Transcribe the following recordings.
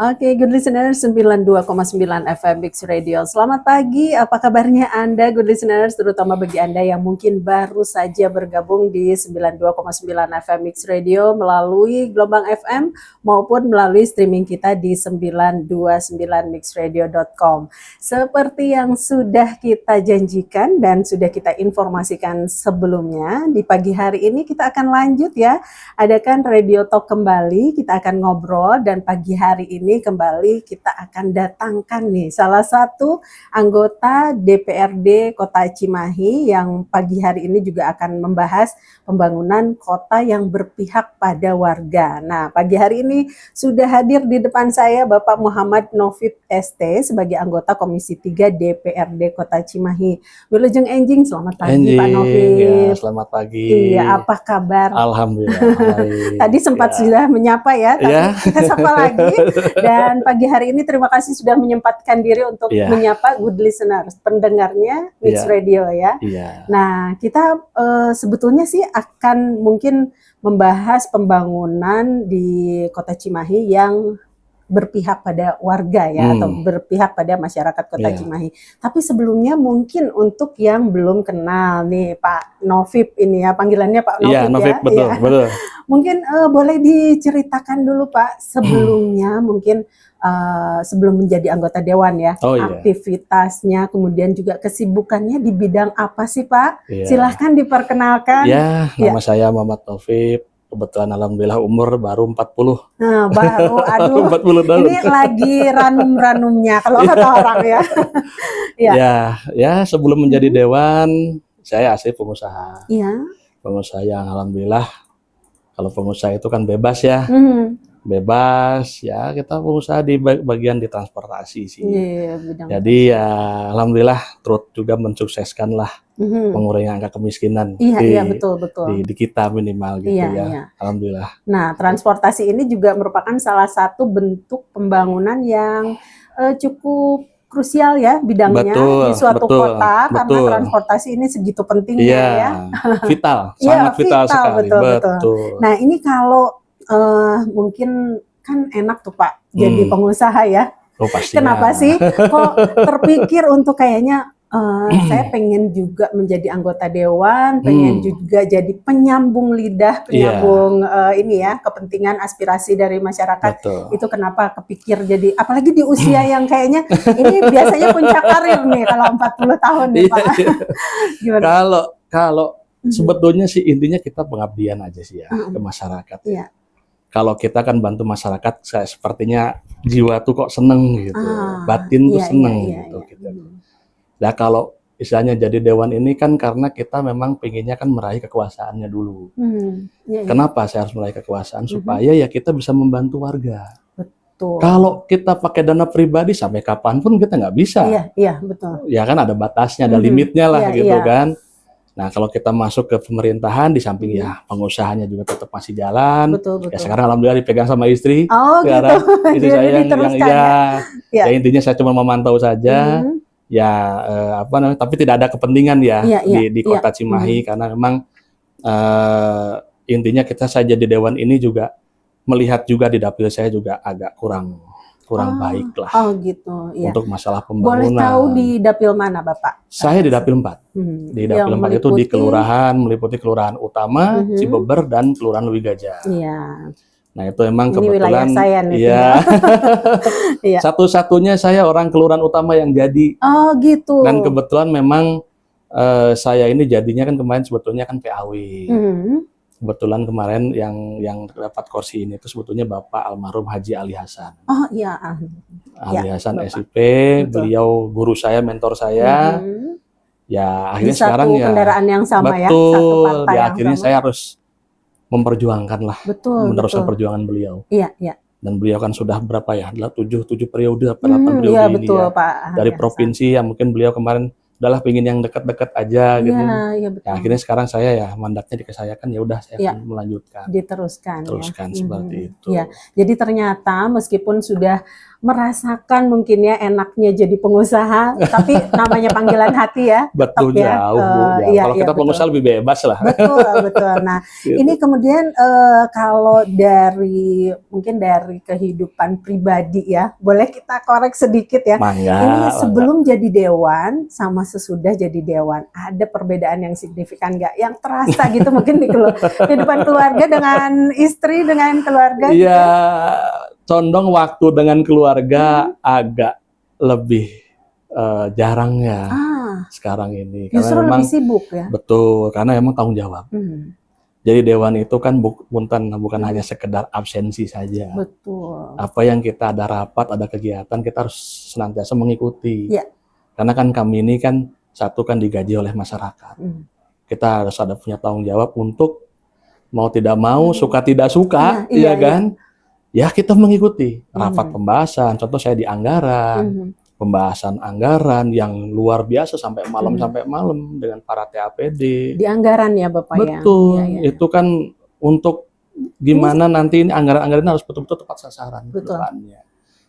Oke, good listener 92,9 FM Mix Radio. Selamat pagi, apa kabarnya Anda good listeners, terutama bagi Anda yang mungkin baru saja bergabung di 92,9 FM Mix Radio melalui gelombang FM maupun melalui streaming kita di 929mixradio.com. Seperti yang sudah kita janjikan dan sudah kita informasikan sebelumnya, di pagi hari ini kita akan lanjut ya, adakan Radio Talk kembali, kita akan ngobrol dan pagi hari ini kembali kita akan datangkan nih salah satu anggota DPRD Kota Cimahi yang pagi hari ini juga akan membahas pembangunan kota yang berpihak pada warga. Nah, pagi hari ini sudah hadir di depan saya Bapak Muhammad Novib ST sebagai anggota Komisi 3 DPRD Kota Cimahi. Wilujeng Enjing, selamat pagi Pak Novib. Ya, selamat pagi. Iya, apa kabar? Alhamdulillah. Tadi sempat sudah menyapa ya, tapi kita sapa lagi. Dan pagi hari ini terima kasih sudah menyempatkan diri untuk menyapa good listeners, pendengarnya Mix Radio ya. Nah, kita sebetulnya sih akan mungkin membahas pembangunan di Kota Cimahi yang berpihak pada warga ya, atau berpihak pada masyarakat Kota Cimahi. Tapi sebelumnya mungkin untuk yang belum kenal nih Pak Novib ini ya, panggilannya Pak Novib Novib, ya. Betul, betul. Mungkin boleh diceritakan dulu Pak sebelumnya mungkin sebelum menjadi anggota dewan ya, aktivitasnya, kemudian juga kesibukannya di bidang apa sih Pak? Silahkan diperkenalkan. Nama saya Muhammad Novib. Kebetulan alhamdulillah umur baru 40. Nah, baru, aduh. 40 tahun. Ini lagi ranum-ranumnya kalau kata orang ya. Ya, sebelum menjadi dewan, saya asli pengusaha. Pengusaha yang alhamdulillah, kalau pengusaha itu kan bebas ya. Bebas ya, kita pengusaha di bagian di transportasi sih. Jadi ya alhamdulillah turut juga mensukseskan lah mengurangi angka kemiskinan betul. Di kita minimal gitu ya. Alhamdulillah. Nah, transportasi ini juga merupakan salah satu bentuk pembangunan yang cukup krusial ya bidangnya di suatu kota, karena transportasi ini segitu pentingnya ya. Vital, sangat vital sekali. Betul. Nah, ini kalau mungkin kan enak tuh Pak jadi pengusaha ya. Kenapa sih kok terpikir untuk kayaknya saya pengen juga menjadi anggota dewan, pengen juga jadi penyambung lidah, penyambung ini ya, kepentingan aspirasi dari masyarakat. Itu kenapa kepikir jadi, apalagi di usia yang kayaknya ini biasanya puncak karir nih kalau 40 tahun nih Pak. Kalau sebetulnya sih intinya kita pengabdian aja sih ya ke masyarakat. Kalau kita kan bantu masyarakat, saya sepertinya jiwa tuh kok seneng gitu, batin tuh seneng gitu. Nah kalau istilahnya jadi dewan ini kan karena kita memang pengennya kan meraih kekuasaannya dulu. Kenapa saya harus meraih kekuasaan? Supaya ya kita bisa membantu warga. Kalau kita pakai dana pribadi sampai kapanpun kita nggak bisa. Betul. Ya kan ada batasnya, ada limitnya lah gitu kan. Nah kalau kita masuk ke pemerintahan di samping ya pengusahanya juga tetap masih jalan. Ya sekarang alhamdulillah dipegang sama istri. Sekarang istri saya yang intinya saya cuma memantau saja. Tapi tidak ada kepentingan di Kota Cimahi karena memang intinya saya jadi dewan ini juga melihat juga di dapil saya juga agak kurang baik lah. Untuk masalah pembangunan. Boleh tahu di dapil mana Bapak? Saya di dapil 4. Di dapil 4 itu di kelurahan, meliputi kelurahan utama, Cibeber dan kelurahan Leuwi Gajah. Nah itu emang ini kebetulan saya nih. Satu-satunya saya orang kelurahan utama yang jadi. Dan kebetulan memang saya ini jadinya kan kemarin sebetulnya kan PAW. Kebetulan kemarin yang dapat kursi ini itu sebetulnya Bapak almarhum Haji Ali Hasan. Ali Hasan SIP, beliau guru saya, mentor saya. Ya akhirnya sekarang ya kendaraan yang sama betul, satu partai ya yang akhirnya sama. saya harus memperjuangkan lah, meneruskan perjuangan beliau. Dan beliau kan sudah berapa ya, 7 periode, 8 periode ini ya. Pak. Dari provinsi ya mungkin beliau kemarin udahlah pengen yang dekat-dekat aja gitu. Ya, akhirnya sekarang saya ya mandatnya dikesayakan, ya udah saya akan melanjutkan. Diteruskan seperti itu. Jadi ternyata meskipun sudah merasakan mungkin ya enaknya jadi pengusaha, tapi namanya panggilan hati ya. Betul, ya. jauh, Bu. Iya, Kalau kita pengusaha lebih bebas lah. Betul, betul. Nah, Gitu. ini kemudian kalau dari mungkin dari kehidupan pribadi ya, boleh kita korek sedikit ya. Mangga, Ini sebelum jadi dewan sama sesudah jadi dewan, ada perbedaan yang signifikan nggak? Yang terasa gitu mungkin di kehidupan keluarga dengan istri, dengan keluarga? Iya, condong waktu dengan keluarga agak lebih jarang ya sekarang ini. Karena Justru memang, lebih sibuk ya? Betul, karena emang tanggung jawab. Jadi dewan itu kan bukan hanya sekedar absensi saja. Betul. Apa yang kita ada rapat, ada kegiatan, kita harus senantiasa mengikuti. Ya. Karena kan kami ini kan satu kan digaji oleh masyarakat. Kita harus ada punya tanggung jawab untuk mau tidak mau, suka tidak suka, iya kan? Ya kita mengikuti rapat pembahasan. Contoh saya di anggaran, pembahasan anggaran yang luar biasa sampai malam dengan para TAPD. Di anggaran ya Bapak ya? Betul, itu kan untuk gimana nanti ini anggaran-anggaran harus betul-betul tepat sasaran. Betul.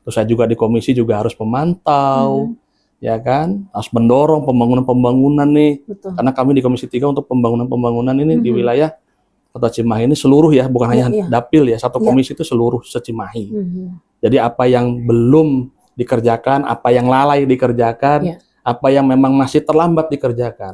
Terus saya juga di komisi juga harus memantau, ya kan? Harus mendorong pembangunan nih. Betul. Karena kami di Komisi 3 untuk pembangunan ini di wilayah Kota Cimahi ini seluruh ya, bukan hanya dapil ya, satu komisi itu seluruh se-Cimahi. Jadi apa yang belum dikerjakan, apa yang lalai dikerjakan, apa yang memang masih terlambat dikerjakan,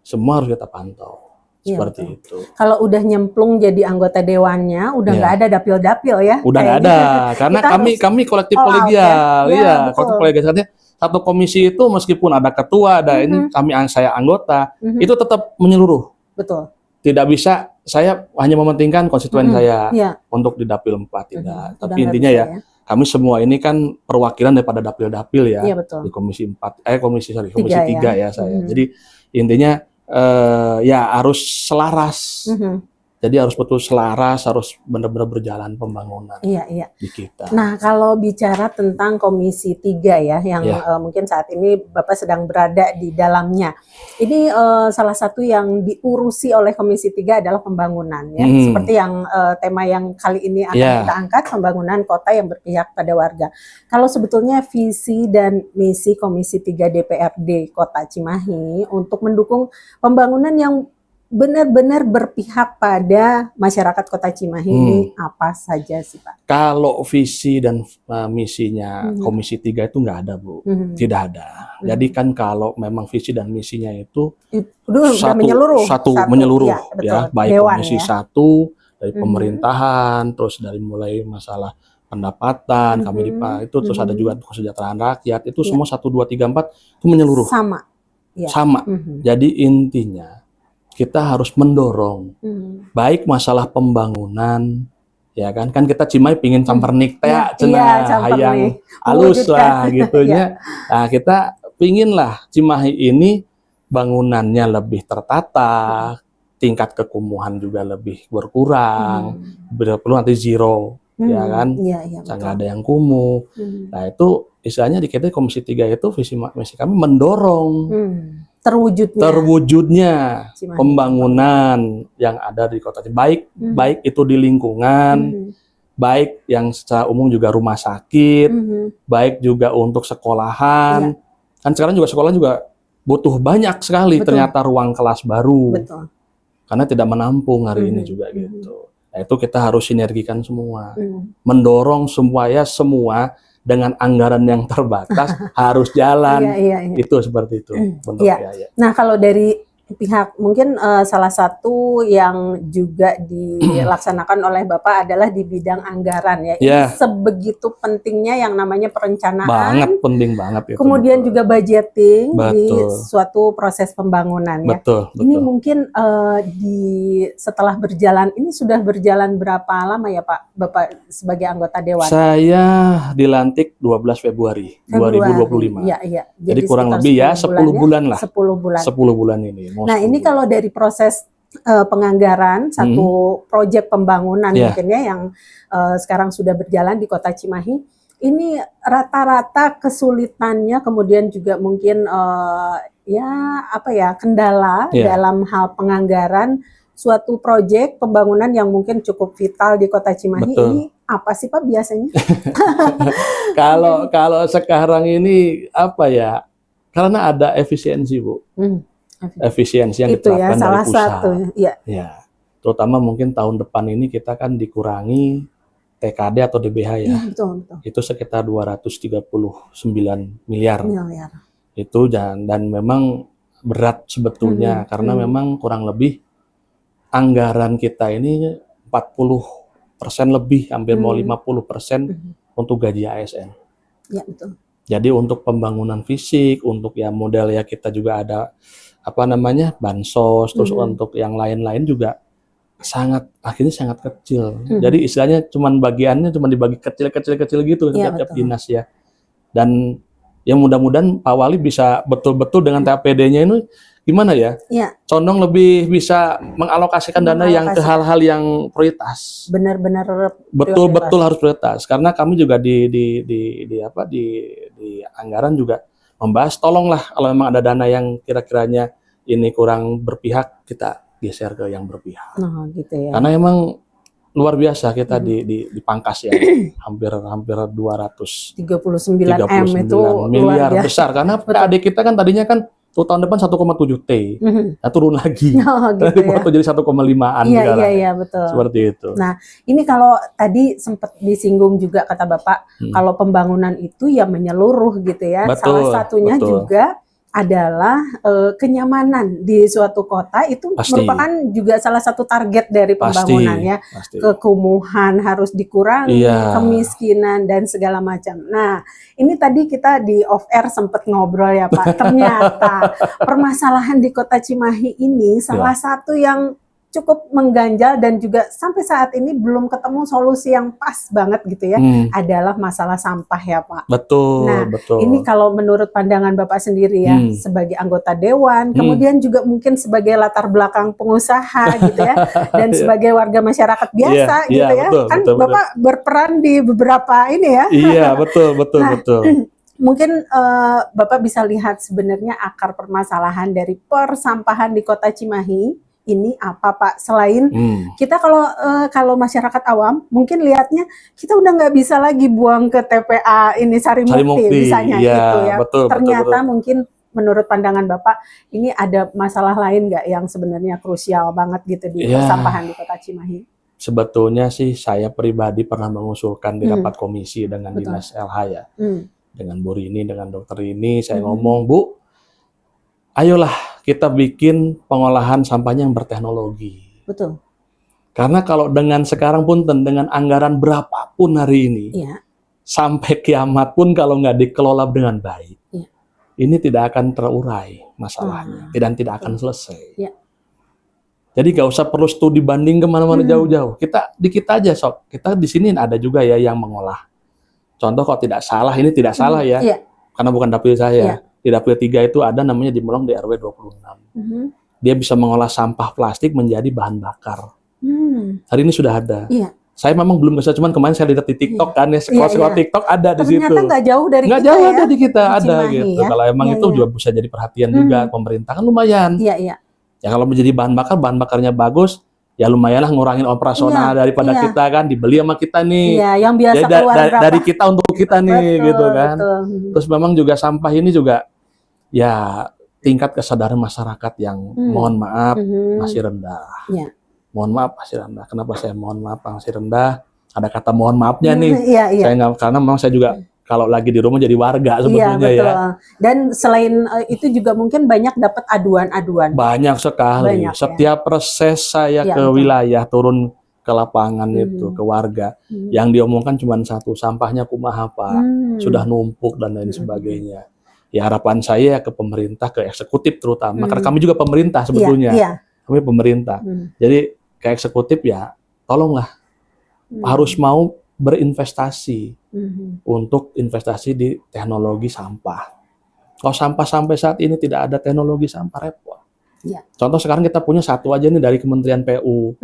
semua harus kita pantau. Seperti itu. Kalau udah nyemplung jadi anggota dewannya, udah nggak ada dapil-dapil ya? Udah nggak ada, karena kami kolektif kolegial, kolektif kolegial. Artinya satu komisi itu meskipun ada ketua, ada ini saya anggota, itu tetap menyeluruh. Betul. Tidak bisa saya hanya mementingkan konstituen saya untuk di dapil 4 tidak. Tapi intinya ya, kami semua ini kan perwakilan daripada dapil-dapil ya, di komisi 3 ya saya. Jadi intinya ya harus selaras. Jadi harus betul selaras, harus benar-benar berjalan pembangunan di kita. Nah, kalau bicara tentang Komisi 3 ya, yang mungkin saat ini Bapak sedang berada di dalamnya. Ini salah satu yang diurusi oleh Komisi 3 adalah pembangunan ya. Seperti yang tema yang kali ini akan kita angkat, pembangunan kota yang berpihak pada warga. Kalau sebetulnya visi dan misi Komisi 3 DPRD Kota Cimahi untuk mendukung pembangunan yang benar-benar berpihak pada masyarakat Kota Cimahi ini apa saja sih Pak? Kalau visi dan misinya Komisi 3 itu nggak ada Bu, tidak ada. Jadi kan kalau memang visi dan misinya itu satu menyeluruh ya, baik Dewan, Komisi 1 dari pemerintahan, terus dari mulai masalah pendapatan, kami itu terus ada juga kesejahteraan rakyat, itu semua 1, 2, 3, 4 itu menyeluruh. Sama. Jadi intinya kita harus mendorong baik masalah pembangunan, ya kan kita Cimahi pingin campernik teh hayang halus lah gitunya. Nah kita pingin lah Cimahi ini bangunannya lebih tertata, tingkat kekumuhan juga lebih berkurang, perlu nanti zero, ya kan, nggak ada yang kumuh. Nah itu istilahnya di kita Komisi 3 itu visi misi kami mendorong terwujudnya pembangunan yang ada di kota Cimahi, baik itu di lingkungan, baik yang secara umum juga rumah sakit, baik juga untuk sekolahan. Kan sekarang juga sekolah juga butuh banyak sekali ternyata ruang kelas baru, karena tidak menampung hari ini juga gitu. Nah itu kita harus sinergikan semua, mendorong semua dengan anggaran yang terbatas harus jalan. Itu seperti itu bentuknya. Nah kalau dari pihak mungkin salah satu yang juga dilaksanakan oleh Bapak adalah di bidang anggaran ya. Ini sebegitu pentingnya yang namanya perencanaan. Banget penting banget itu. Kemudian juga budgeting di suatu proses pembangunan ya. Ini mungkin setelah berjalan ini sudah berjalan berapa lama ya Pak Bapak sebagai anggota dewan? Saya dilantik 12 Februari 2025. Jadi kurang lebih 10 bulan lah. 10 bulan ini. Nah ini kalau dari proses penganggaran satu proyek pembangunan mungkin ya yang sekarang sudah berjalan di Kota Cimahi, ini rata-rata kesulitannya kemudian juga mungkin kendala dalam hal penganggaran suatu proyek pembangunan yang mungkin cukup vital di Kota Cimahi ini apa sih Pak biasanya? Kalau sekarang ini apa ya? Karena ada efisiensi, Bu. Efisiensi yang itu ya diterapkan salah dari pusat. satu. Ya. Ya. Terutama mungkin tahun depan ini kita kan dikurangi TKD atau DBH ya. Iya, betul. Itu sekitar 239 miliar. Itu dan memang berat sebetulnya karena memang kurang lebih anggaran kita ini 40% lebih, hampir mau 50% untuk gaji ASN. Ya, betul. Jadi untuk pembangunan fisik, untuk ya modal ya kita juga ada apa namanya bansos, terus untuk yang lain-lain juga akhirnya sangat kecil. Jadi istilahnya bagiannya cuma dibagi kecil-kecil gitu tiap dinas ya. Dan ya mudah-mudahan Pak Wali bisa betul-betul dengan TAPD-nya ini gimana ya? Condong lebih bisa mengalokasikan dana yang ke hal-hal yang prioritas. Benar-benar betul-betul harus prioritas. Karena kami juga di anggaran juga membahas tolonglah kalau memang ada dana yang kira-kiranya ini kurang berpihak, kita geser ke yang berpihak. Gitu ya. Karena emang luar biasa kita dipangkas ya. hampir 239 M itu miliar besar karena adik kita kan tadinya kan tahun depan 1,7 T. Nah, turun lagi. Gitu ya. Jadi 1,5-an sekarang. Iya, betul. Seperti itu. Nah, ini kalau tadi sempat disinggung juga kata Bapak, kalau pembangunan itu ya menyeluruh gitu ya. Betul, salah satunya juga adalah kenyamanan di suatu kota itu merupakan juga salah satu target dari pembangunan ya. Kekumuhan harus dikurangi, kemiskinan dan segala macam. Nah, ini tadi kita di off air sempat ngobrol ya Pak. Ternyata permasalahan di Kota Cimahi ini salah satu yang cukup mengganjal dan juga sampai saat ini belum ketemu solusi yang pas banget gitu ya, adalah masalah sampah ya Pak. Betul, nah, betul. Ini kalau menurut pandangan Bapak sendiri ya, sebagai anggota dewan, kemudian juga mungkin sebagai latar belakang pengusaha gitu ya, dan sebagai warga masyarakat biasa gitu ya, betul, Bapak berperan di beberapa ini ya. Iya, betul. Mungkin Bapak bisa lihat sebenarnya akar permasalahan dari persampahan di Kota Cimahi ini apa Pak? Selain kita kalau masyarakat awam mungkin lihatnya kita udah nggak bisa lagi buang ke TPA ini Sarimukti misalnya gitu ya. Ternyata mungkin menurut pandangan Bapak ini ada masalah lain nggak yang sebenarnya krusial banget gitu di persampahan di Kota Cimahi? Sebetulnya sih saya pribadi pernah mengusulkan di rapat komisi dengan Dinas LH ya. Dengan Bu Rini, dengan dokter ini saya ngomong, Bu, ayolah kita bikin pengolahan sampahnya yang berteknologi. Betul. Karena kalau dengan sekarang pun dengan anggaran berapapun hari ini, sampai kiamat pun kalau nggak dikelola dengan baik, ini tidak akan terurai masalahnya, dan tidak akan selesai. Jadi nggak usah perlu studi banding kemana-mana jauh-jauh. Di kita aja sob. Kita di sini ada juga ya yang mengolah. Contoh kalau tidak salah, ini tidak salah ya, karena bukan dapil saya. Di dapil 3 itu ada namanya di Melong di RW 26. Dia bisa mengolah sampah plastik menjadi bahan bakar. Hari ini sudah ada. Saya memang belum bisa, cuman kemarin saya lihat di TikTok kan ya, sekolah TikTok ada di situ. Ternyata nggak jauh dari kita ya. Ada di kita, ada gitu. Kalau emang itu juga bisa jadi perhatian juga pemerintah kan lumayan. Ya kalau menjadi bahan bakarnya bagus, ya lumayanlah ngurangin operasional daripada kita kan dibeli sama kita nih. Yang biasa dari kita untuk kita nih gitu kan. Terus memang juga sampah ini juga ya tingkat kesadaran masyarakat yang mohon maaf masih rendah. Mohon maaf masih rendah. Kenapa saya mohon maaf masih rendah? Ada kata mohon maafnya nih. Saya nggak, karena memang saya juga kalau lagi di rumah jadi warga sebetulnya ya. Dan selain itu juga mungkin banyak dapat aduan-aduan. Banyak sekali. Setiap reses saya ke wilayah turun ke lapangan itu ke warga, yang diomongkan cuma satu, sampahnya kumaha Pak, sudah numpuk dan lain sebagainya. Ya harapan saya ke pemerintah, ke eksekutif terutama, karena kami juga pemerintah sebetulnya, kami pemerintah. Jadi ke eksekutif ya tolonglah harus mau berinvestasi untuk investasi di teknologi sampah. Kalau sampah sampai saat ini tidak ada teknologi sampah repot. Contoh sekarang kita punya satu aja nih dari Kementerian PU,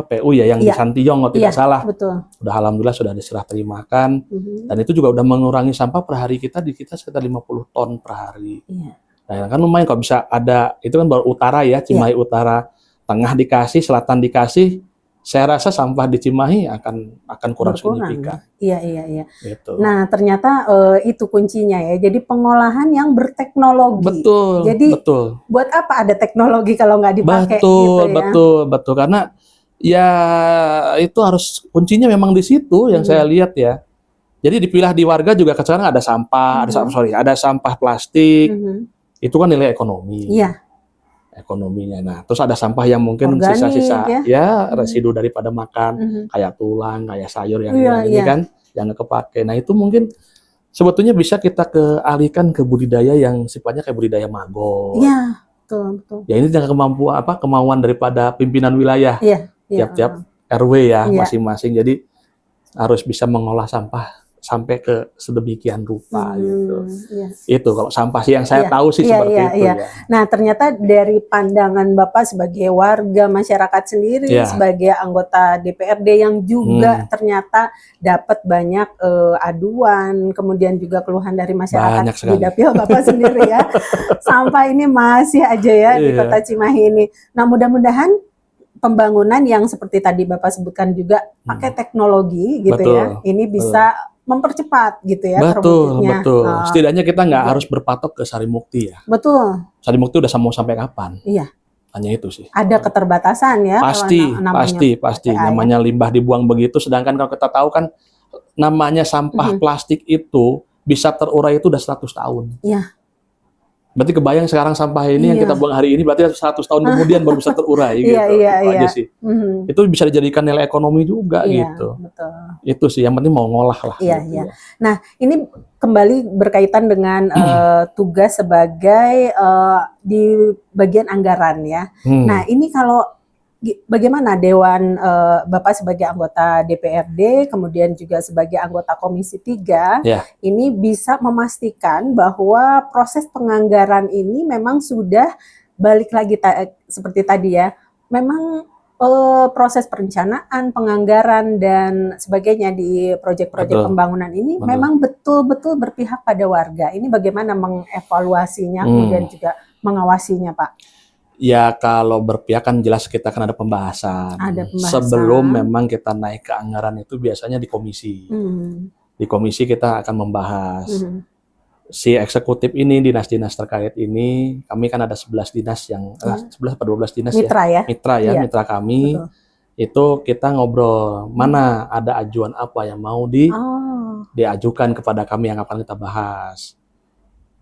PU ya yang di Santiyong kalau tidak salah. Udah alhamdulillah sudah diserah terimakan dan itu juga udah mengurangi sampah per hari kita sekitar 50 ton per hari. Nah kan lumayan kalau bisa ada, itu kan baru utara ya, Cimahi Utara, tengah dikasih, selatan dikasih, saya rasa sampah di Cimahi akan kurang signifikan. Iya. Gitu. Nah, ternyata itu kuncinya ya. Jadi pengolahan yang berteknologi. Betul. Jadi buat apa ada teknologi kalau nggak dipakai? Betul, gitu ya? betul. Karena ya itu harus kuncinya memang di situ yang saya lihat ya. Jadi dipilah di warga juga sekarang ada sampah, ada sampah plastik. Itu kan nilai ekonomi. Iya. Ekonominya. Nah, terus ada sampah yang mungkin sisa-sisa ya residu daripada makan, kayak tulang, kayak sayur yang ini kan yang nggak kepake. Nah, itu mungkin sebetulnya bisa kita alihkan ke budidaya yang sifatnya kayak budidaya maggot. Iya, betul. Ya ini dengan kemauan daripada pimpinan wilayah. Tiap-tiap RW ya masing-masing. Jadi harus bisa mengolah sampah sampai ke sedemikian rupa gitu. Itu kalau sampah sih yang saya tahu sih seperti itu ya. Nah, ternyata dari pandangan Bapak sebagai warga masyarakat sendiri, sebagai anggota DPRD yang juga ternyata dapat banyak aduan, kemudian juga keluhan dari masyarakat di dapil Bapak sendiri ya. Sampah ini masih aja ya di Kota Cimahi ini. Nah, mudah-mudahan pembangunan yang seperti tadi Bapak sebutkan juga pakai teknologi gitu ya. Ini bisa mempercepat gitu ya terwujudnya. Betul. Setidaknya kita nggak harus berpatok ke Sarimukti ya. Betul. Sarimukti udah mau sampai kapan? Iya. Hanya itu sih. Ada keterbatasan ya. Pasti. Namanya limbah dibuang begitu. Sedangkan kalau kita tahu kan namanya sampah plastik itu bisa terurai itu udah 100 tahun. Iya. Berarti kebayang sekarang sampah ini yang kita buang hari ini berarti 100 tahun kemudian baru bisa terurai gitu. Iya. Aja sih. Itu bisa dijadikan nilai ekonomi juga gitu. Betul. Itu sih yang penting mau ngolah lah. Iya. Nah, ini kembali berkaitan dengan tugas sebagai di bagian anggaran ya. Nah, ini kalau bagaimana Dewan Bapak sebagai anggota DPRD, kemudian juga sebagai anggota Komisi 3, ini bisa memastikan bahwa proses penganggaran ini memang sudah balik lagi seperti tadi ya, memang proses perencanaan, penganggaran dan sebagainya di proyek-proyek pembangunan ini memang betul-betul berpihak pada warga. Ini bagaimana mengevaluasinya, kemudian juga mengawasinya, Pak? Ya kalau berpihak kan jelas kita kan ada pembahasan. Sebelum memang kita naik ke anggaran itu biasanya di komisi. Di komisi kita akan membahas si eksekutif ini, dinas-dinas terkait ini. Kami kan ada 11 dinas yang 11 atau 12 dinas mitra kami. Betul. Itu kita ngobrol mana ada ajuan apa yang mau diajukan kepada kami yang akan kita bahas.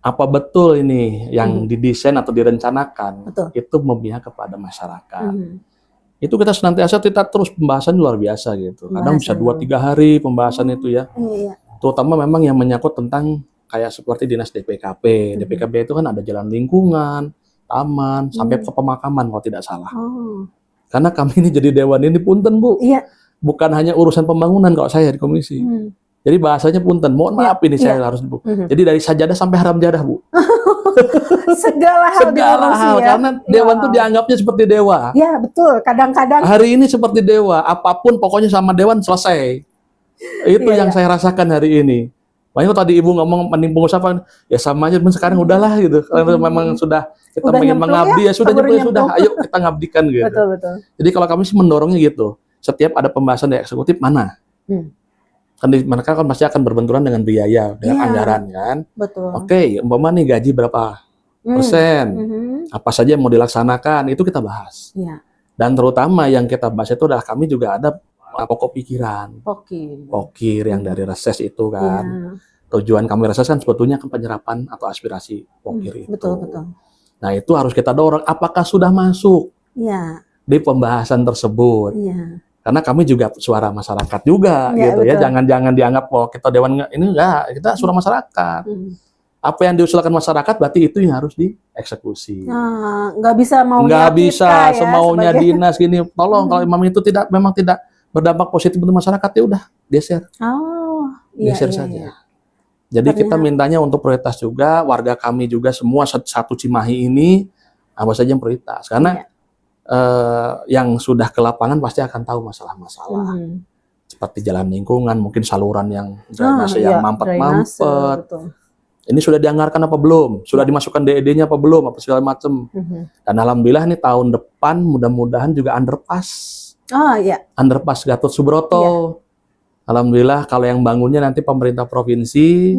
Apa betul ini yang didesain atau direncanakan itu memihak kepada masyarakat. Itu kita senantiasa terus pembahasan luar biasa gitu. Kadang bisa 2-3 hari pembahasan itu ya. Terutama memang yang menyangkut tentang kayak seperti dinas DPKP. DPKP itu kan ada jalan lingkungan, taman, sampai ke pemakaman kalau tidak salah. Karena kami ini jadi dewan ini punten Bu. Bukan hanya urusan pembangunan kalau saya di komisi. Jadi bahasanya punten, mohon maaf ini saya harus Bu. Jadi dari sajadah sampai haram jadah Bu. Segala hal ya. Karena dewan tuh dianggapnya seperti dewa. Ya betul, kadang-kadang. Hari ini seperti dewa, apapun pokoknya sama dewan selesai. Itu yang saya rasakan hari ini. Makanya tadi Ibu ngomong mending pengusaha, ya sama aja, sekarang udahlah gitu. Karena memang sudah kita ingin mengabdi ya sudah, ayo kita ngabdikan gitu. Betul. Jadi kalau kami sih mendorongnya gitu. Setiap ada pembahasan dari eksekutif mana? Kan mereka kan pasti akan berbenturan dengan biaya, dengan anggaran kan. Betul. Oke, umpama nih gaji berapa persen, apa saja yang mau dilaksanakan, itu kita bahas. Dan terutama yang kita bahas itu adalah kami juga ada pokok pikiran. Pokir yang dari reses itu kan. Tujuan kami reses kan sebetulnya kan penyerapan atau aspirasi pokir itu. Betul. Nah itu harus kita dorong, apakah sudah masuk di pembahasan tersebut. Karena kami juga suara masyarakat juga gitu ya. Jangan dianggap kita dewan ini enggak, kita suara masyarakat. Apa yang diusulkan masyarakat berarti itu yang harus dieksekusi. Nggak bisa semaunya dinas gini. Tolong kalau memang tidak berdampak positif untuk masyarakat ya udah geser. Geser saja. Jadi kita mintanya untuk prioritas juga, warga kami juga semua satu Cimahi ini apa saja yang prioritas. Karena yang sudah ke lapangan pasti akan tahu masalah-masalah seperti jalan lingkungan, mungkin saluran yang drainase yang mampet-mampet. Ini sudah dianggarkan apa belum? Sudah dimasukkan DED-nya apa belum? Apa segala macam. Dan alhamdulillah nih tahun depan mudah-mudahan juga underpass Oh iya. Underpass Gatot Subroto. Iya. Alhamdulillah kalau yang bangunnya nanti pemerintah provinsi,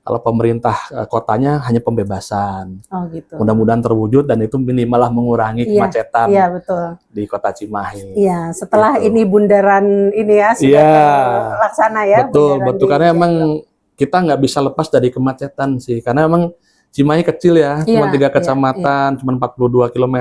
kalau pemerintah kotanya hanya pembebasan. Oh gitu. Mudah-mudahan terwujud dan itu minimal lah mengurangi kemacetan betul. di Kota Cimahi. Iya, setelah gitu. ini bundaran ini ya sudah terlaksana ya. Betul. Karena emang kita nggak bisa lepas dari kemacetan sih, karena emang Cimahi kecil ya, cuma 3 kecamatan, cuma 42 km,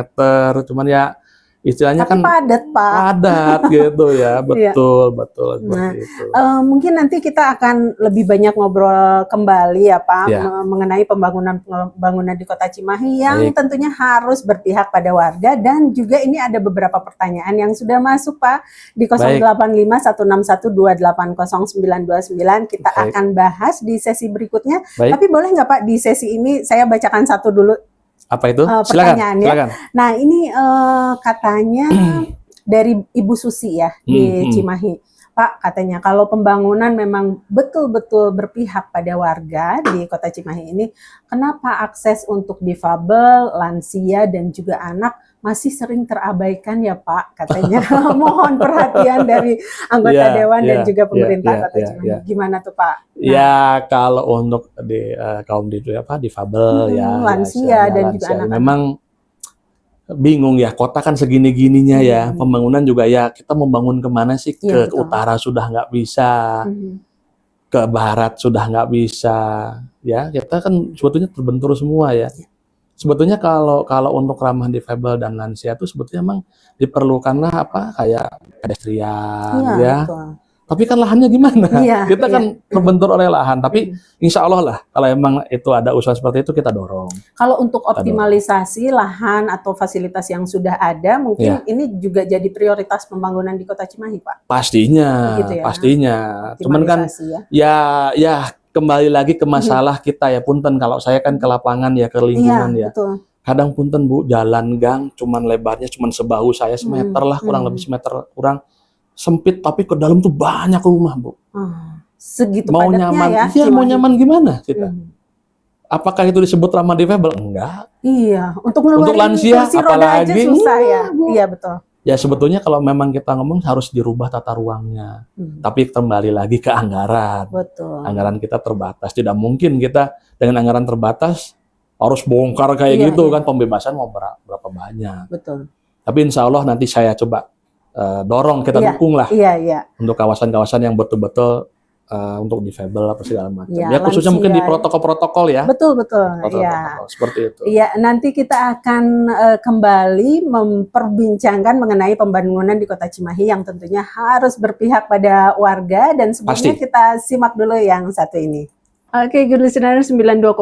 cuman ya istilahnya tapi kan padat gitu ya, betul seperti itu. Mungkin nanti kita akan lebih banyak ngobrol kembali ya Pak mengenai pembangunan di Kota Cimahi yang tentunya harus berpihak pada warga, dan juga ini ada beberapa pertanyaan yang sudah masuk Pak di 085161280929. Kita akan bahas di sesi berikutnya. Tapi boleh nggak Pak di sesi ini saya bacakan satu dulu? Apa itu? Silakan. Nah ini katanya dari Ibu Susi ya di Cimahi. Pak, katanya kalau pembangunan memang betul-betul berpihak pada warga di Kota Cimahi ini, kenapa akses untuk difabel, lansia dan juga anak masih sering terabaikan ya Pak, katanya. Mohon perhatian dari anggota Dewan dan juga pemerintah Kota Cimahi. Gimana tuh Pak? Ya kalau untuk di kaum difabel lansia dan juga anak-anak, memang bingung ya, kota kan segini-gininya ya, pembangunan juga ya kita membangun kemana sih, ke utara sudah nggak bisa, ke barat sudah nggak bisa, ya kita kan sebetulnya terbentur semua ya. Sebetulnya kalau untuk ramah difabel dan lansia itu sebetulnya memang diperlukanlah kayak pedestrian ya. Betul. Tapi kan lahannya gimana? Kita kan terbentur oleh lahan. Tapi insya Allah lah, kalau emang itu ada usaha seperti itu kita dorong. Kalau untuk optimalisasi lahan atau fasilitas yang sudah ada, mungkin ini juga jadi prioritas pembangunan di Kota Cimahi, Pak. Pastinya, pastinya. Cuman kan ya kembali lagi ke masalah kita ya, punten. Kalau saya kan ke lapangan ya, ke lingkungan ya. Betul. Kadang punten Bu, jalan gang cuman lebarnya cuman sebahu saya, semeter lah, kurang lebih semeter kurang. Sempit tapi ke dalam tuh banyak rumah Bu. Segitu mau padatnya nyaman, ya? Mau nyaman gimana kita? Apakah itu disebut ramah difabel? Enggak. Iya, untuk lansia apalagi aja susah ya. Iya betul. Ya sebetulnya kalau memang kita ngomong harus dirubah tata ruangnya. Tapi kembali lagi ke anggaran. Betul. Anggaran kita terbatas. Tidak mungkin kita dengan anggaran terbatas harus bongkar kayak gitu kan, pembebasan mau berapa banyak. Betul. Tapi insya Allah nanti saya coba dorong, kita dukung lah untuk kawasan-kawasan yang betul-betul untuk difabel apa segala macam. Ya khususnya mungkin di protokol-protokol ya. Betul. Seperti itu. Iya, nanti kita akan kembali memperbincangkan mengenai pembangunan di Kota Cimahi yang tentunya harus berpihak pada warga, dan sebelumnya kita simak dulu yang satu ini. Oke, good listener, 92,9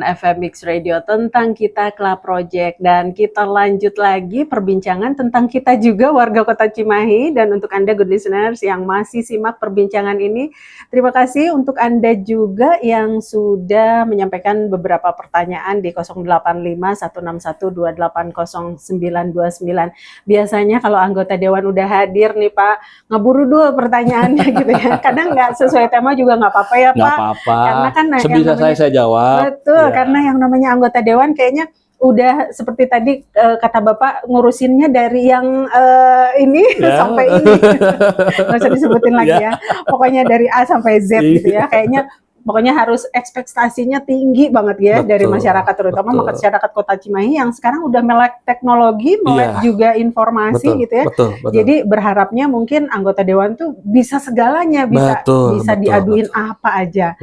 FM Mix Radio tentang Kita Club Project, dan kita lanjut lagi perbincangan tentang kita juga warga Kota Cimahi. Dan untuk Anda good listeners yang masih simak perbincangan ini, terima kasih untuk Anda juga yang sudah menyampaikan beberapa pertanyaan di 085161280929. Biasanya kalau anggota Dewan udah hadir nih Pak, ngeburu dulu pertanyaannya gitu ya. Kadang nggak sesuai tema juga nggak apa-apa ya Pak. Nggak apa-apa. Karena kan sebisa saya jawab. Betul, karena yang namanya anggota Dewan kayaknya udah seperti tadi kata Bapak, ngurusinnya dari yang ini sampai ini. Nggak usah disebutin lagi ya. Pokoknya dari A sampai Z gitu ya. Kayaknya pokoknya harus ekspektasinya tinggi banget ya dari masyarakat, terutama masyarakat Kota Cimahi yang sekarang udah melek teknologi, melek juga informasi gitu ya. Jadi berharapnya mungkin anggota Dewan tuh bisa segalanya, bisa diaduin apa aja.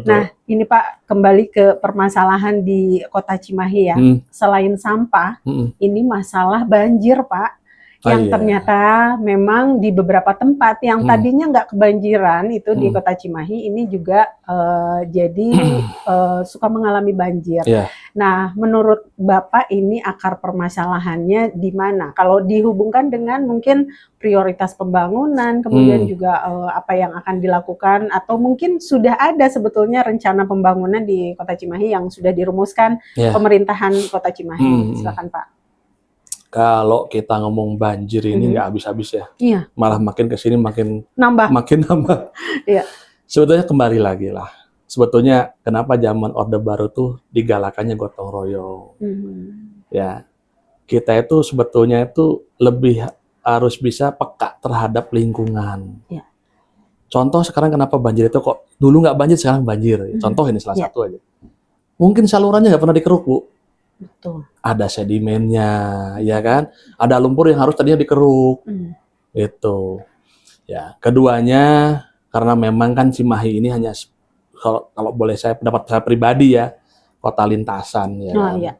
Nah, ini Pak, kembali ke permasalahan di Kota Cimahi ya. Selain sampah, ini masalah banjir Pak. Yang ternyata memang di beberapa tempat yang tadinya nggak kebanjiran itu di Kota Cimahi ini juga jadi suka mengalami banjir. Nah, menurut Bapak ini akar permasalahannya di mana? Kalau dihubungkan dengan mungkin prioritas pembangunan, kemudian juga apa yang akan dilakukan, atau mungkin sudah ada sebetulnya rencana pembangunan di Kota Cimahi yang sudah dirumuskan pemerintahan Kota Cimahi. Silakan Pak. Kalau kita ngomong banjir ini nggak habis-habis ya. Malah makin kesini makin nambah. Sebetulnya kembali lagi lah. Sebetulnya kenapa zaman Orde Baru tuh digalakannya gotong royong. Ya, kita itu sebetulnya itu lebih harus bisa peka terhadap lingkungan. Ya. Contoh sekarang kenapa banjir itu kok dulu nggak banjir sekarang banjir. Contoh ini salah satu aja. Mungkin salurannya nggak pernah dikeruk, Bu. Betul. Ada sedimennya, ya kan? Ada lumpur yang harus tadinya dikeruk. Itu. Ya, keduanya karena memang kan Cimahi ini hanya kalau boleh saya pendapat saya pribadi ya, kota lintasan ya. Kan? Iya.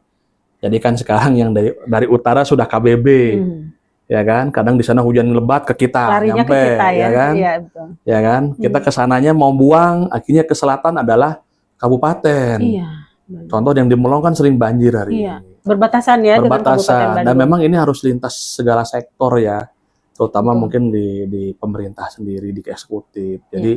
Jadi kan sekarang yang dari utara sudah KBB. Ya kan, kadang di sana hujan lebat ke kita, larinya nyampe, ke kita ya kan, iya, betul. Ya kan, kita kesananya mau buang, akhirnya ke selatan adalah kabupaten. Iya. Contoh yang di Melong kan sering banjir hari ini. Berbatasan ya dengan Kabupaten Bandung. Dan memang ini harus lintas segala sektor ya, terutama mungkin di pemerintah sendiri, di eksekutif. Jadi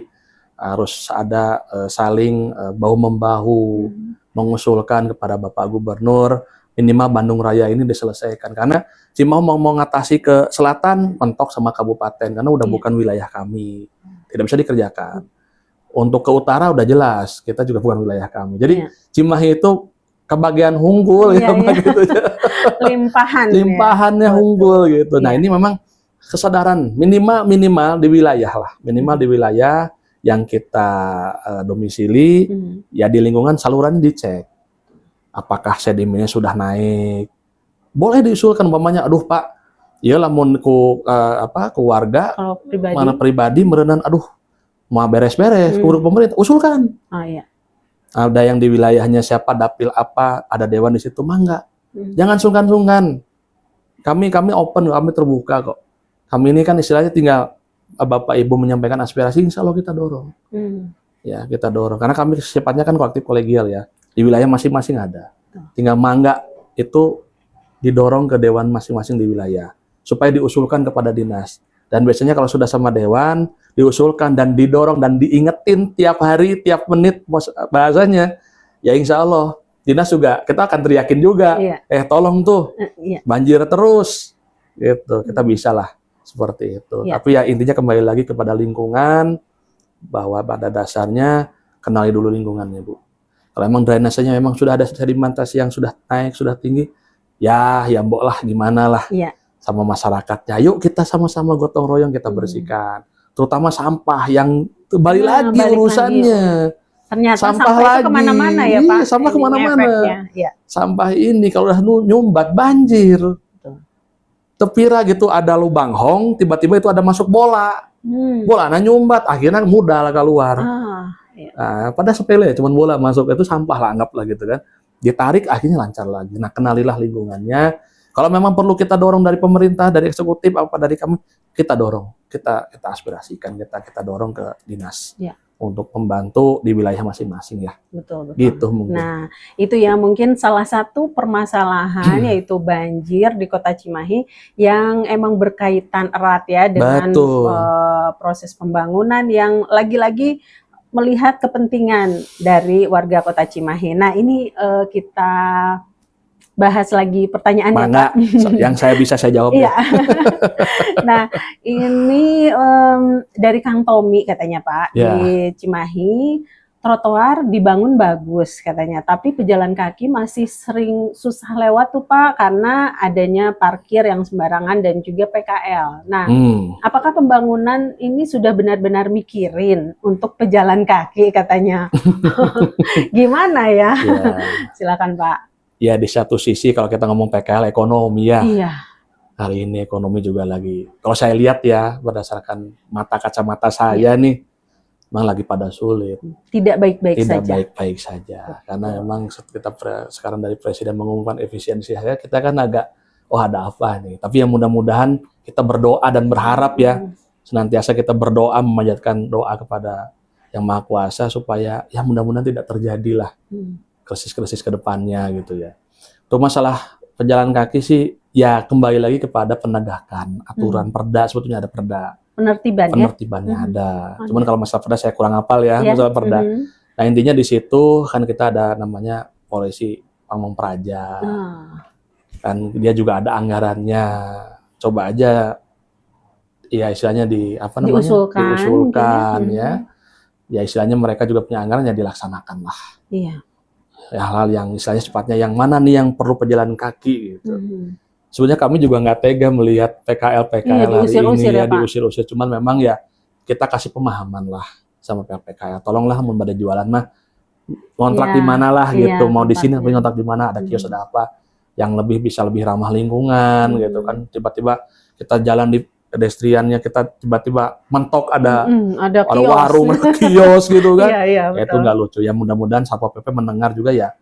harus ada saling bahu membahu, mengusulkan kepada Bapak Gubernur minimal Bandung Raya ini diselesaikan, karena Cimahi mau ngatasi ke selatan mentok sama kabupaten karena udah bukan wilayah kami, tidak bisa dikerjakan. Untuk ke utara udah jelas kita juga bukan wilayah kami. Jadi Cimahi itu kebagian unggul gitu. Limpahannya unggul gitu. Nah, ini memang kesadaran minimal di wilayah lah, minimal di wilayah yang kita domisili, ya di lingkungan saluran dicek. Apakah sedimennya sudah naik? Boleh diusulkan umpamanya, aduh Pak, iyalah mun ku warga mana pribadi merenang, aduh mau beres-beres, urus pemerintah, usulkan. Ada yang di wilayahnya siapa dapil apa, ada dewan di situ, mah enggak. Jangan sungkan-sungkan. Kami open, kami terbuka kok. Kami ini kan istilahnya tinggal Bapak Ibu menyampaikan aspirasi, insya Allah kita dorong. Ya, kita dorong. Karena kami sifatnya kan kolektif kolegial ya. Di wilayah masing-masing ada. Tinggal mangga itu didorong ke dewan masing-masing di wilayah. Supaya diusulkan kepada dinas. Dan biasanya kalau sudah sama dewan, diusulkan dan didorong dan diingetin tiap hari, tiap menit bahasanya. Ya insya Allah, dinas juga, kita akan teriakin juga. Tolong tuh, banjir terus. Gitu, kita bisa lah. Seperti itu. Tapi ya intinya kembali lagi kepada lingkungan, bahwa pada dasarnya kenali dulu lingkungannya, Bu. Kalau emang drainasenya memang sudah ada sedimentasi yang sudah naik, sudah tinggi, ya mbok lah gimana lah sama masyarakatnya. Yuk kita sama-sama gotong royong kita bersihkan. Terutama sampah yang balik lagi urusannya. Ternyata sampah lagi kemana-mana ya Pak. Sampah kemana-mana. Sampah ini kalau udah nyumbat banjir. Tepira gitu ada lubang hong, tiba-tiba itu ada masuk bola. Bola nyumbat, akhirnya mudah lah keluar. Nah, pada sepele, cuman bola masuk itu sampah lah, anggaplah gitu kan. Ditarik akhirnya lancar lagi. Nah, kenalilah lingkungannya. Kalau memang perlu kita dorong dari pemerintah, dari eksekutif, apa dari kami, kita dorong, kita aspirasikan, kita dorong ke dinas untuk membantu di wilayah masing-masing ya. Betul. Gitu mungkin. Nah, itu ya mungkin salah satu permasalahan yaitu banjir di Kota Cimahi yang emang berkaitan erat ya dengan proses pembangunan yang lagi-lagi melihat kepentingan dari warga Kota Cimahi. Nah, ini kita bahas lagi pertanyaannya, Pak. Yang saya bisa saya jawab. Iya. Nah, ini dari Kang Tommy katanya, Pak, di Cimahi trotoar dibangun bagus katanya, tapi pejalan kaki masih sering susah lewat tuh Pak karena adanya parkir yang sembarangan dan juga PKL. Nah, apakah pembangunan ini sudah benar-benar mikirin untuk pejalan kaki katanya? Gimana ya? Silakan Pak. Ya di satu sisi kalau kita ngomong PKL ekonomi ya. Iya. Hari ini ekonomi juga lagi, kalau saya lihat ya berdasarkan kacamata saya nih, memang lagi pada sulit. Tidak baik-baik saja. Tidak baik-baik saja. Karena memang kita sekarang dari Presiden mengumumkan efisiensi saya, kita kan agak, ada apa nih. Tapi yang mudah-mudahan kita berdoa dan berharap ya, senantiasa kita berdoa, memanjatkan doa kepada Yang Maha Kuasa supaya ya mudah-mudahan tidak terjadilah krisis-krisis ke depannya gitu ya. Untuk masalah pejalan kaki sih, ya kembali lagi kepada penegakan aturan perda, sebetulnya ada perda. Penertibannya ada. Cuman kalau masalah perda saya kurang hafal ya, masalah perda. Nah intinya di situ kan kita ada namanya polisi Pamong Praja. Kan dia juga ada anggarannya. Coba aja ya istilahnya diusulkan ya. Ya istilahnya mereka juga punya anggaran, ya dilaksanakan lah. Iya. Ya, hal-hal yang istilahnya sifatnya yang mana nih yang perlu pejalan kaki gitu. sebenarnya kami juga nggak tega melihat PKL hari ini ya diusir-usir. Cuman memang ya kita kasih pemahaman lah sama PKL. Tolonglah mun pada jualan mah kontrak di mana lah gitu. Mau di sini tapi kontrak di mana, ada kios ada apa yang bisa lebih ramah lingkungan gitu kan. Tiba-tiba kita jalan di pedestriannya, kita tiba-tiba mentok ada warung, ada kios gitu kan. Ya itu nggak lucu. Ya mudah-mudahan Satpol PP mendengar juga ya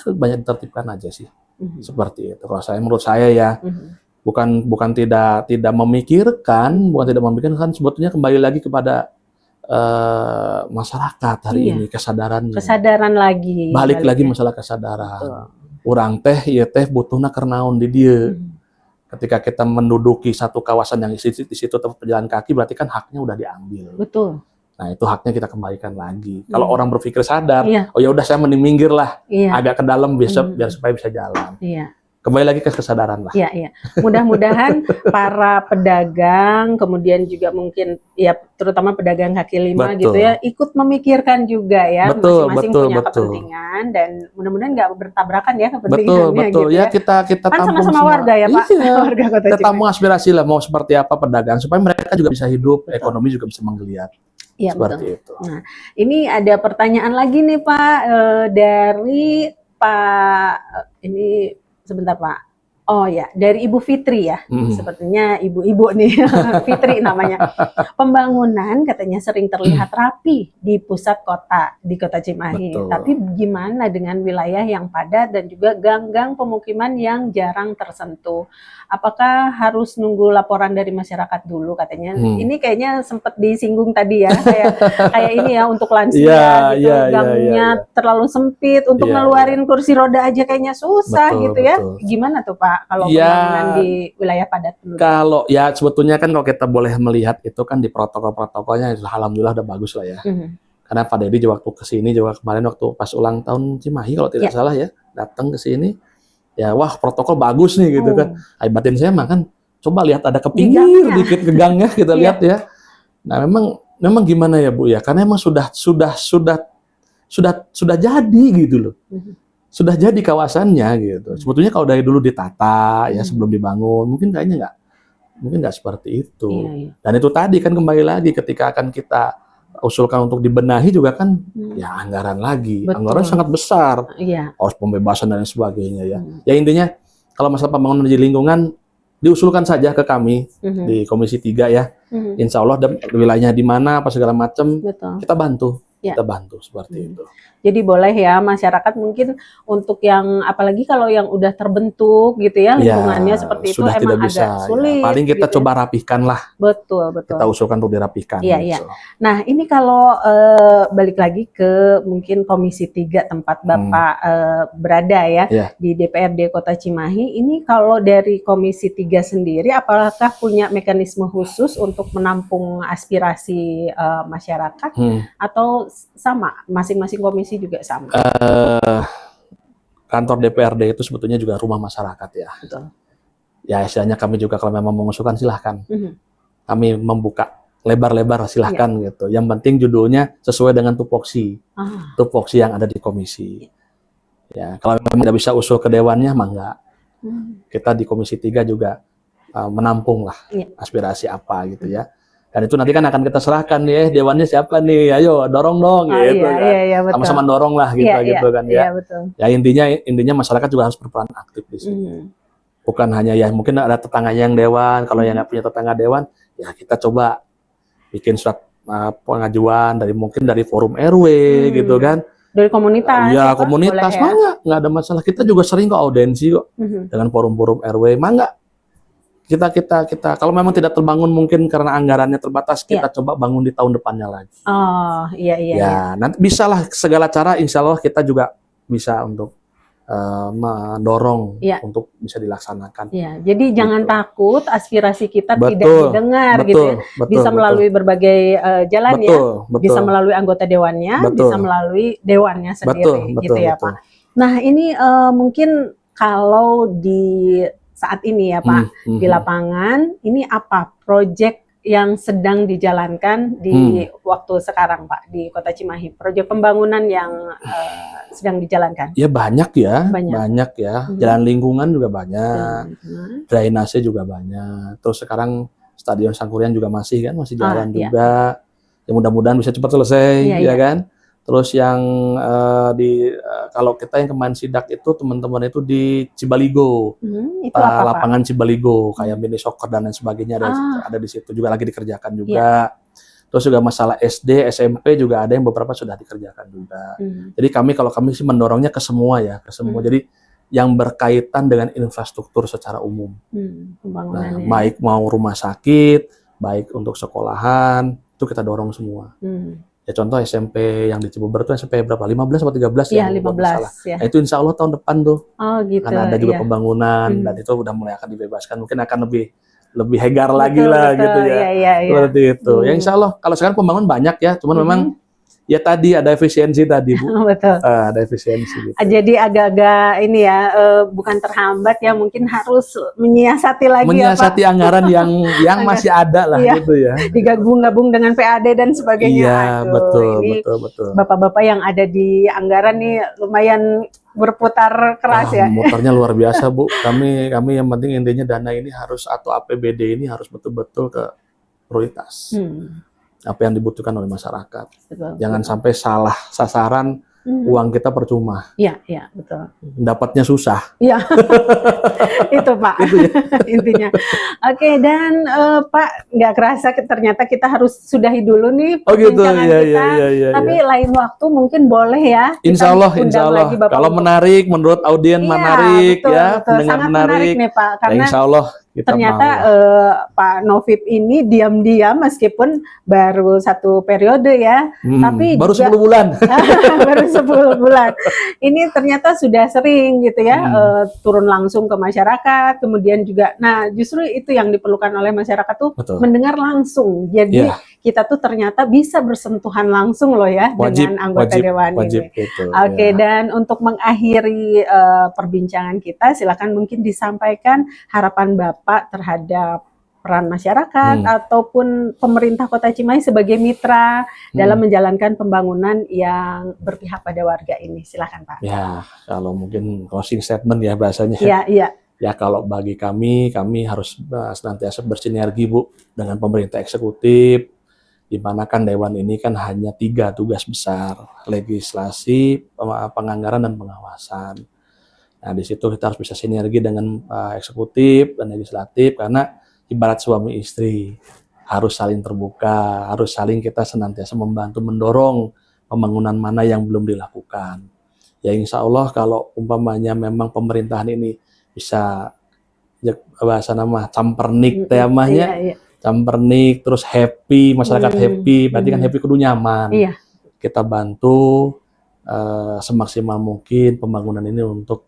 banyak ditertibkan aja sih. Seperti itu. Kalau menurut saya ya bukan tidak memikirkan, kan sebetulnya kembali lagi kepada masyarakat hari ini, kesadaran lagi. Balik lagi masalah kesadaran. Urang teh butuhna kernaon di dia. Ketika kita menduduki satu kawasan yang di situ tempat pejalan kaki, berarti kan haknya udah diambil. Betul. Nah itu haknya kita kembalikan lagi. Kalau orang berpikir sadar, oh ya udah saya mending minggir lah, agak ke dalam biar supaya bisa jalan. Kembali lagi ke kesadaran lah. Iya. Mudah-mudahan para pedagang, kemudian juga mungkin ya terutama pedagang kaki lima gitu ya, ikut memikirkan juga ya, masing-masing punya kepentingan dan mudah-mudahan nggak bertabrakan ya kepentingannya. Betul. Gitu ya kita kan tampung sama warga ya Pak. Warga Kota Cimahi. Kita tampung aspirasi lah mau seperti apa pedagang supaya mereka juga bisa hidup, ekonomi juga bisa menggeliat. Iya, seperti itu. Nah, ini ada pertanyaan lagi nih Pak dari Pak ini sebentar Pak. Oh ya, dari Ibu Fitri ya. Sepertinya ibu-ibu nih, Fitri namanya. Pembangunan katanya sering terlihat rapi di pusat kota, di Kota Cimahi. Betul. Tapi gimana dengan wilayah yang padat dan juga gang-gang pemukiman yang jarang tersentuh? Apakah harus nunggu laporan dari masyarakat dulu katanya? Ini kayaknya sempat disinggung tadi ya, kayak ini ya untuk lansia gitu, gangnya terlalu sempit untuk ngeluarin kursi roda aja kayaknya susah gitu ya. Gimana tuh Pak? Kalau pembangunan di wilayah padat dulu. Kalau ya sebetulnya kan kalau kita boleh melihat itu kan di protokol-protokolnya alhamdulillah udah bagus lah ya. Karena Pak Dedi waktu kesini juga kemarin waktu pas ulang tahun Cimahi kalau tidak salah ya datang ke sini ya wah protokol bagus nih gitu kan. Batin saya mah kan coba lihat ada ke pinggir dikit ke gangnya kita lihat ya. Nah memang gimana ya Bu ya karena emang sudah jadi gitu loh. Sudah jadi kawasannya gitu. Sebetulnya kalau dari dulu ditata ya sebelum dibangun, mungkin kayaknya nggak seperti itu. Dan itu tadi kan kembali lagi ketika akan kita usulkan untuk dibenahi juga kan ya anggaran lagi. Anggaran sangat besar. Harus pembebasan dan sebagainya ya. Ya intinya kalau masalah pembangunan di lingkungan diusulkan saja ke kami di Komisi 3 ya. Insya Allah wilayahnya di mana apa segala macam kita bantu. Kita bantu seperti itu. Jadi boleh ya masyarakat mungkin untuk yang apalagi kalau yang udah terbentuk gitu ya lingkungannya seperti itu emang agak sulit. Paling kita coba rapihkan lah. Betul. Kita usulkan untuk dirapihkan. Iya. Nah ini kalau balik lagi ke mungkin Komisi 3 tempat Bapak berada ya di DPRD Kota Cimahi. Ini kalau dari Komisi 3 sendiri apakah punya mekanisme khusus untuk menampung aspirasi masyarakat atau sama masing-masing komisi juga sama? Kantor DPRD itu sebetulnya juga rumah masyarakat ya. Betul. Ya istilahnya kami juga kalau memang mengusulkan silahkan. Kami membuka lebar-lebar silahkan gitu. Yang penting judulnya sesuai dengan tupoksi. Tupoksi yang ada di komisi. Ya kalau memang tidak bisa usul ke dewannya mah enggak. Kita di Komisi 3 juga menampung lah aspirasi apa gitu ya. Dan itu nanti kan akan kita serahkan nih, dewannya siapa nih, ayo dorong dong gitu kan. Sama-sama dorong lah gitu kan ya. Ya intinya masyarakat juga harus berperan aktif di sini. Bukan hanya ya mungkin ada tetangganya yang dewan, kalau yang nggak punya tetangga dewan, ya kita coba bikin surat pengajuan dari forum RW gitu kan. Dari komunitas. Ya komunitas mangga, nggak ada masalah. Kita juga sering kok audiensi kok dengan forum-forum RW, mangga. Kita kalau memang tidak terbangun mungkin karena anggarannya terbatas kita coba bangun di tahun depannya lagi. Oh iya. Nanti bisalah segala cara insya Allah kita juga bisa untuk mendorong untuk bisa dilaksanakan. Iya, jadi jangan takut aspirasi kita tidak didengar gitu ya. Bisa melalui berbagai jalan bisa melalui anggota dewannya, bisa melalui dewannya sendiri gitu ya Pak. Nah ini mungkin kalau di saat ini ya Pak di lapangan ini apa proyek yang sedang dijalankan di waktu sekarang Pak di Kota Cimahi? Proyek pembangunan yang sedang dijalankan? Ya banyak ya. Jalan lingkungan juga banyak, drainase juga banyak. Terus sekarang Stadion Sangkuriang juga masih jalan juga. Ya mudah-mudahan bisa cepat selesai, ya kan? Terus yang kalau kita yang kemarin sidak itu teman-teman itu di Cibaligo, itu apa, lapangan Pak? Cibaligo kayak mini soccer dan lain sebagainya ada di situ juga lagi dikerjakan juga. Terus juga masalah SD, SMP juga ada yang beberapa sudah dikerjakan juga. Jadi kalau kami sih mendorongnya ke semua ya, Jadi yang berkaitan dengan infrastruktur secara umum. Nah, baik mau rumah sakit, baik untuk sekolahan, itu kita dorong semua. Ya contoh SMP yang di Cibober itu SMP berapa? 15 atau 13 ya? 15 ya. Nah, itu insya Allah tahun depan tuh. Gitu. Karena ada juga pembangunan dan itu udah mulai akan dibebaskan. Mungkin akan lebih hegar lagi lah gitu ya. Seperti itu. Ya insya Allah kalau sekarang pembangunan banyak ya, cuman memang ya tadi ada efisiensi tadi Bu. Betul. Ada efisiensi gitu. Jadi agak-agak ini ya, bukan terhambat ya, mungkin harus menyiasati lagi menyiasati anggaran yang masih ada lah gitu ya. Digabung-gabung dengan PAD dan sebagainya. Iya, betul. Bapak-bapak yang ada di anggaran nih lumayan berputar keras ya. Mutarnya luar biasa Bu. Kami yang penting intinya dana ini harus atau APBD ini harus betul-betul ke prioritas. Apa yang dibutuhkan oleh masyarakat. Jangan sampai salah sasaran, uang kita percuma. Iya, betul. Dapatnya susah. Iya. Itu Pak. Itu ya. Intinya. Oke, dan Pak, nggak kerasa ternyata kita harus sudahi dulu nih perbincangan kita. Tapi lain waktu mungkin boleh ya. Insya Allah. Kalau menarik, menurut audien menarik ya, sangat menarik nih Pak. Karena insya Allah ternyata Pak Novib ini diam-diam meskipun baru 1 periode ya, tapi baru juga, 10 bulan. baru 10 bulan. Ini ternyata sudah sering gitu ya, turun langsung ke masyarakat, kemudian juga, nah justru itu yang diperlukan oleh masyarakat tuh mendengar langsung. Jadi kita tuh ternyata bisa bersentuhan langsung loh ya dengan anggota dewan ini. Oke, dan untuk mengakhiri perbincangan kita, silakan mungkin disampaikan harapan Bapak terhadap peran masyarakat ataupun pemerintah Kota Cimahi sebagai mitra dalam menjalankan pembangunan yang berpihak pada warga ini. Silakan Pak. Ya, kalau mungkin closing statement ya bahasanya. Iya. Ya kalau bagi kami harus senantiasa bersinergi Bu dengan pemerintah eksekutif, di mana kan Dewan ini kan hanya 3 tugas besar, legislasi, penganggaran dan pengawasan. Nah di situ kita harus bisa sinergi dengan eksekutif dan legislatif karena ibarat suami istri harus saling terbuka, harus saling kita senantiasa membantu mendorong pembangunan mana yang belum dilakukan. Ya insya Allah kalau umpamanya memang pemerintahan ini bisa bahasa nama campernik temanya, campernik terus happy, masyarakat happy, berarti kan happy kudu nyaman. Kita bantu semaksimal mungkin pembangunan ini untuk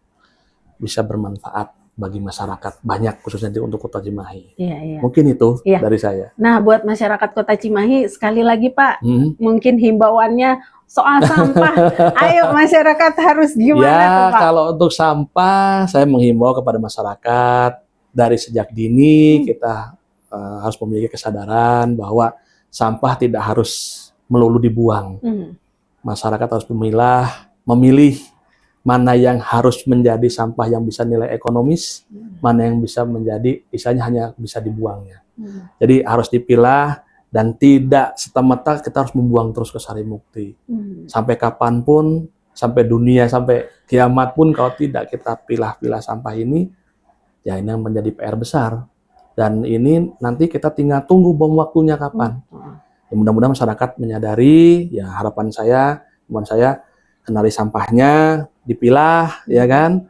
bisa bermanfaat bagi masyarakat banyak khususnya untuk Kota Cimahi. Mungkin itu dari saya. Nah, buat masyarakat Kota Cimahi sekali lagi Pak, mungkin himbauannya soal sampah. Ayo masyarakat harus gimana tuh Pak? Kalau untuk sampah saya menghimbau kepada masyarakat dari sejak dini kita harus memiliki kesadaran bahwa sampah tidak harus melulu dibuang. Masyarakat harus memilih mana yang harus menjadi sampah yang bisa nilai ekonomis, mana yang bisa menjadi misalnya hanya bisa dibuangnya. Jadi harus dipilah dan tidak serta-merta kita harus membuang terus ke Sarimukti. Sampai kapanpun, sampai dunia, sampai kiamat pun kalau tidak kita pilah-pilah sampah ini, ya ini yang menjadi PR besar. Dan ini nanti kita tinggal tunggu bom waktunya kapan. Ya, mudah-mudahan masyarakat menyadari, ya harapan saya, kenali sampahnya, dipilah, ya kan?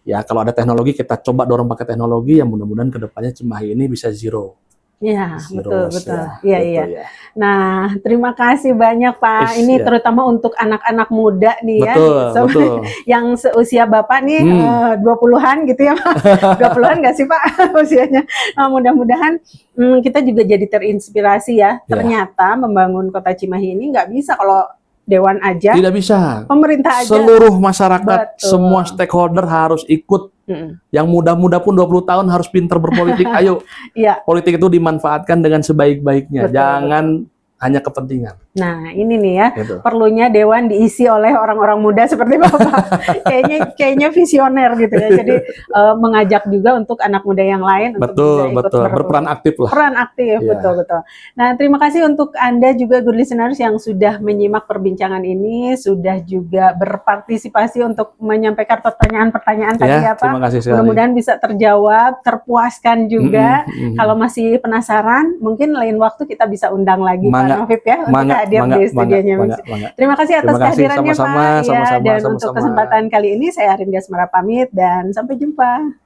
Ya kalau ada teknologi kita coba dorong pakai teknologi yang mudah-mudahan kedepannya Cimahi ini bisa zero. Ya, betul. Iya. Nah, terima kasih banyak Pak. Ini terutama untuk anak-anak muda nih betul. Yang seusia Bapak nih 20-an gitu ya Pak. 20-an nggak sih Pak usianya? Nah, mudah-mudahan kita juga jadi terinspirasi ya. Ternyata membangun Kota Cimahi ini nggak bisa kalau dewan aja, tidak bisa. pemerintah aja. Seluruh masyarakat, Betul. semua stakeholder harus ikut. Yang muda-muda pun 20 tahun harus pinter berpolitik. Ayo, Iya. politik itu dimanfaatkan dengan sebaik-baiknya. Betul, Jangan hanya kepentingan. Nah, ini nih ya, Gitu. perlunya dewan diisi oleh orang-orang muda seperti Bapak. kayaknya visioner gitu ya. Jadi mengajak juga untuk anak muda yang lain Betul, untuk betul. juga ikut Berperan aktif lah. peran aktif, Iya. betul. Nah, terima kasih untuk Anda juga good listeners yang sudah menyimak perbincangan ini, sudah juga berpartisipasi untuk menyampaikan pertanyaan-pertanyaan tadi ya, Pak. Terima kasih sekali. Mudah-mudahan bisa terjawab, terpuaskan juga. Kalau masih penasaran, mungkin lain waktu kita bisa undang lagi Pak Novib ya untuk hadir di studionya. Terima kasih atas kehadirannya Pak. Sama-sama, Dan untuk kesempatan kali ini saya Arin Gasmara pamit dan sampai jumpa.